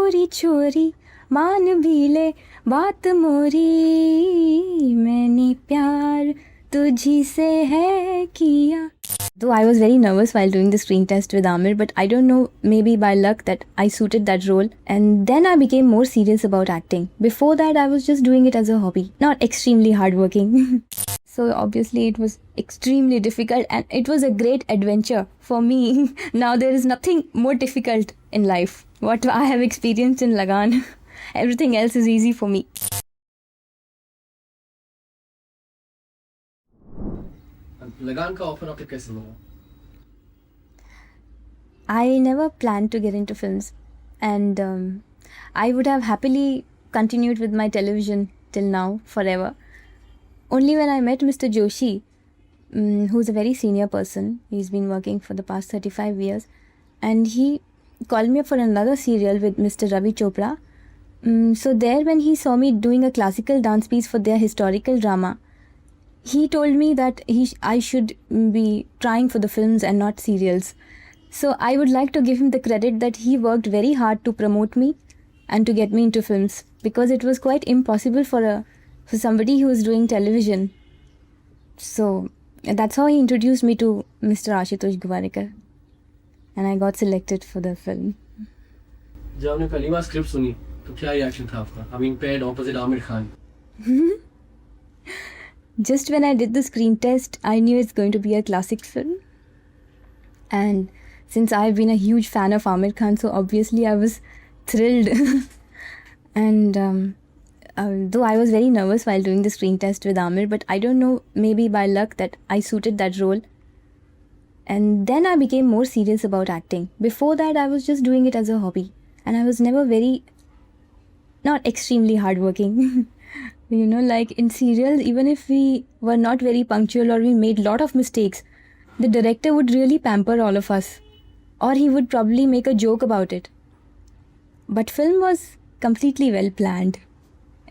चोरी चोरी मान भी ले बात मोरी, मैंने प्यार तुझी से है किया. Though I was very nervous while doing the screen test with Amir, but I don't know, maybe by luck that I suited that role. And then I became more serious about acting. Before that, I was just doing it as a hobby, not extremely hardworking. So obviously, it was extremely difficult and it was a great adventure for me. Now, there is nothing more difficult in life. What I have experienced in Lagan, everything else is easy for me. लगान का offer आपको कैसे मिला? I never planned to get into films, and I would have happily continued with my television till now, forever. Only when I met Mr. Joshi, who's a very senior person, he's been working for the past 35 years, and he called me up for another serial with Mr. Ravi Chopra. So there, when he saw me doing a classical dance piece for their historical drama, he told me that I should be trying for the films and not serials. So I would like to give him the credit that he worked very hard to promote me and to get me into films, because it was quite impossible for somebody who was doing television. So that's how he introduced me to Mr. Ashutosh Guvarikar, and I got selected for the film. जब आपने पहली बार script सुनी तो क्या reaction था आपका? I mean, paired opposite Aamir Khan. Just when I did the screen test, I knew it's going to be a classic film. And since I've been a huge fan of Amir Khan, so obviously I was thrilled. And though I was very nervous while doing the screen test with Amir, but I don't know, maybe by luck that I suited that role. And then I became more serious about acting. Before that, I was just doing it as a hobby. And I was never not extremely hardworking. You know, like in serials, even if we were not very punctual or we made a lot of mistakes, the director would really pamper all of us. Or he would probably make a joke about it. But film was completely well planned.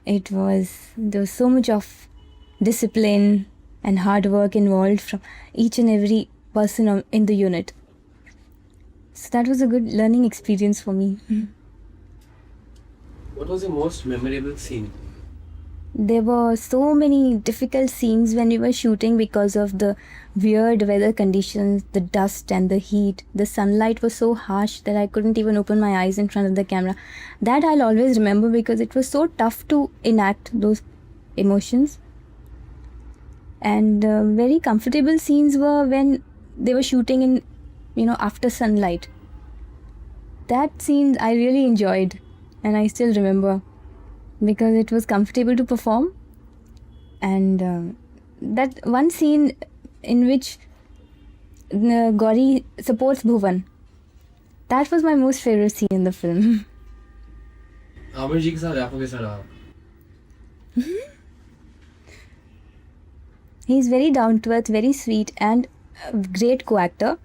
There was so much of discipline and hard work involved from each and every person in the unit. So that was a good learning experience for me. What was your most memorable scene? There were so many difficult scenes when we were shooting because of the weird weather conditions, the dust and the heat. The sunlight was so harsh that I couldn't even open my eyes in front of the camera. That I'll always remember because it was so tough to enact those emotions. And very comfortable scenes were when they were shooting in, after sunlight. That scene I really enjoyed and I still remember, because it was comfortable to perform. And that one scene in which Gauri supports Bhuvan, that was my most favorite scene in the film. Aamir जी के साथ आपको कैसा रहा? He's very down to earth, very sweet, and a great co-actor.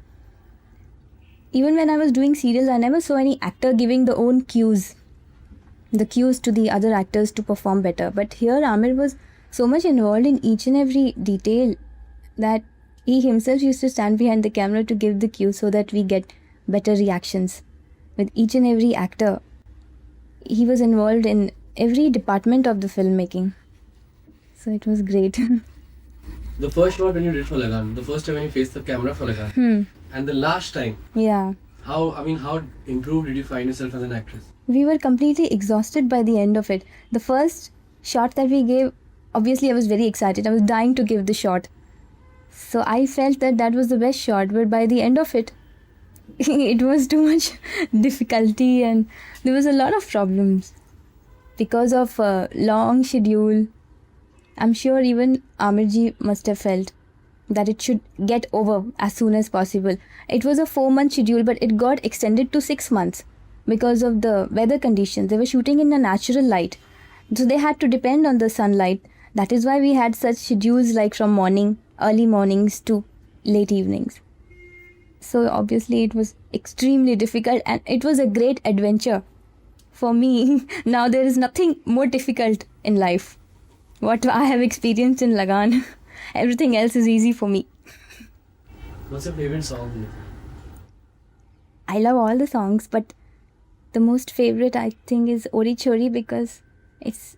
Even when I was doing serials, I never saw any actor giving the cues to the other actors to perform better. But here, Amir was so much involved in each and every detail that he himself used to stand behind the camera to give the cues so that we get better reactions. With each and every actor, he was involved in every department of the filmmaking. So it was great. The first shot when you did for Lagan, the first time when you faced the camera for Lagan, and the last time, Yeah. how improved did you find yourself as an actress? We were completely exhausted by the end of it. The first shot that we gave, obviously I was very excited. I was dying to give the shot. So I felt that was the best shot, but by the end of it, it was too much difficulty and there was a lot of problems. Because of a long schedule, I'm sure even Amirji must have felt that it should get over as soon as possible. It was a 4-month schedule, but it got extended to 6 months because of the weather conditions. They were shooting in a natural light, so they had to depend on the sunlight. That is why we had such schedules like from early mornings to late evenings. So obviously it was extremely difficult and it was a great adventure for me. Now there is nothing more difficult in life. What I have experienced in Lagan, everything else is easy for me. What's your favorite song? I love all the songs, but the most favorite I think is Ori Chori because it's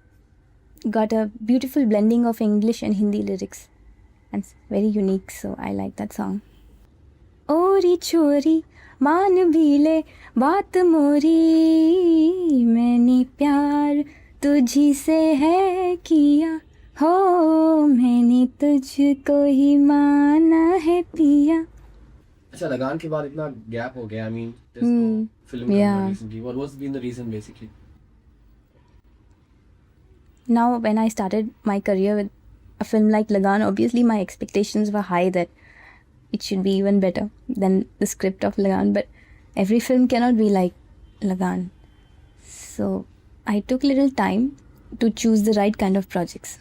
got a beautiful blending of English and Hindi lyrics and it's very unique, so I like that song. Ori Chori मान भी ले बात मोरी मैंने प्यार तुझी से है किया हो मैंने तुझको ही माना है पिया. अच्छा, लगान के बाद इतना गैप हो गया. I mean, there's no film yeah. coming out recently. What was been the reason basically? Now when I started my career with a film like Lagan, obviously my expectations were high that it should be even better than the script of Lagan, but every film cannot be like Lagan. So I took little time to choose the right kind of projects.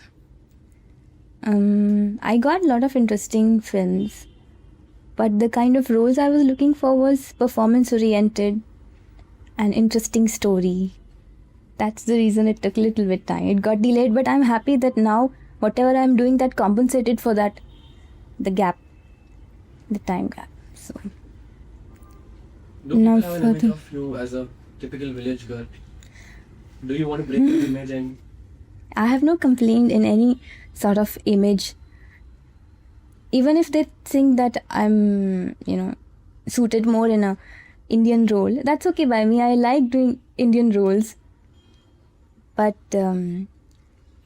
I got a lot of interesting films, but the kind of roles I was looking for was performance oriented and interesting story. That's the reason it took a little bit time. It got delayed, but I'm happy that now whatever I'm doing that compensated for that, the gap, the time gap. So Do people have an image of you as a typical village girl? Do you want to break that image? And I have no complaint in any sort of image. Even if they think that I'm, suited more in a Indian role, that's okay by me. I like doing Indian roles. But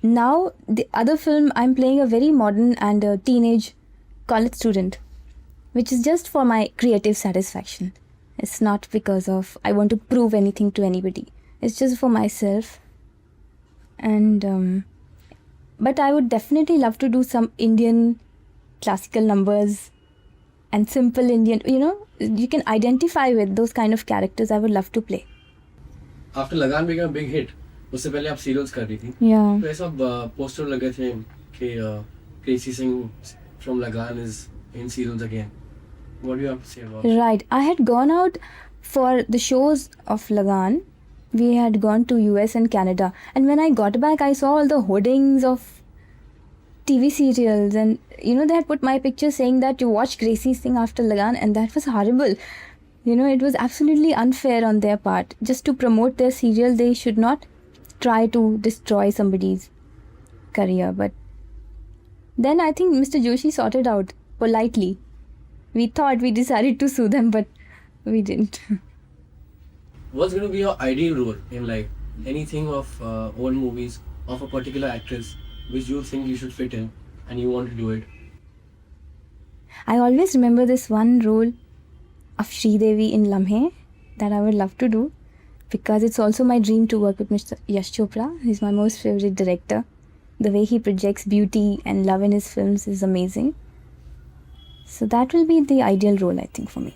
now the other film, I'm playing a very modern and a teenage college student, which is just for my creative satisfaction. It's not because of I want to prove anything to anybody. It's just for myself. And but I would definitely love to do some Indian classical numbers and simple Indian, you can identify with those kind of characters. I would love to play. after Lagan became a big hit, उससे पहले आप serials कर रही थी. Yeah. तो ऐसा poster लगे थे कि Kriti Singh from Lagan is in serials again. What do you have to say about it? Right. I had gone out for the shows of Lagan. We had gone to US and Canada. And when I got back, I saw all the hoardings of TV serials. And, they had put my picture saying that you watch Gracie Singh after Lagan. And that was horrible. It was absolutely unfair on their part. Just to promote their serial, they should not try to destroy somebody's career. But then I think Mr. Joshi sorted out politely. We thought we decided to sue them, but we didn't. What's going to be your ideal role in like anything of old movies of a particular actress which you think you should fit in and you want to do it? I always remember this one role of Sridevi in Lamhe that I would love to do because it's also my dream to work with Mr. Yash Chopra. He's my most favorite director. The way he projects beauty and love in his films is amazing. So that will be the ideal role, I think, for me.